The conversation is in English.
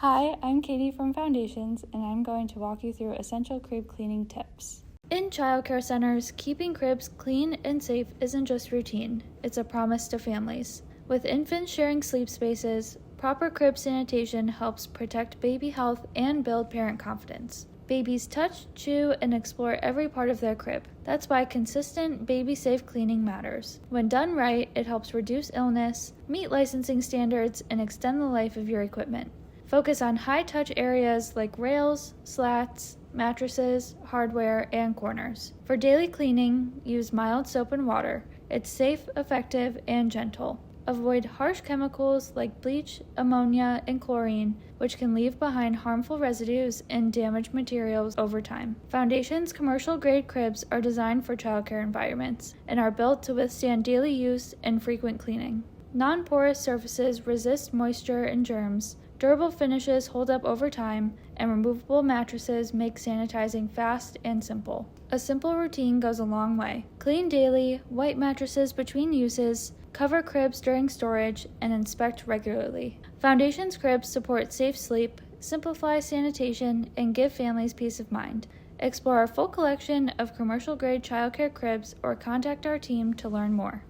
Hi, I'm Katie from Foundations, and I'm going to walk you through essential crib cleaning tips. In childcare centers, keeping cribs clean and safe isn't just routine, it's a promise to families. With infants sharing sleep spaces, proper crib sanitation helps protect baby health and build parent confidence. Babies touch, chew, and explore every part of their crib. That's why consistent, baby-safe cleaning matters. When done right, it helps reduce illness, meet licensing standards, and extend the life of your equipment. Focus on high-touch areas like rails, slats, mattresses, hardware, and corners. For daily cleaning, use mild soap and water. It's safe, effective, and gentle. Avoid harsh chemicals like bleach, ammonia, and chlorine, which can leave behind harmful residues and damage materials over time. Foundation's commercial-grade cribs are designed for childcare environments and are built to withstand daily use and frequent cleaning. Non-porous surfaces resist moisture and germs. Durable finishes hold up over time, and removable mattresses make sanitizing fast and simple. A simple routine goes a long way. Clean daily, wipe mattresses between uses, cover cribs during storage, and inspect regularly. Foundation's cribs support safe sleep, simplify sanitation, and give families peace of mind. Explore our full collection of commercial-grade childcare cribs or contact our team to learn more.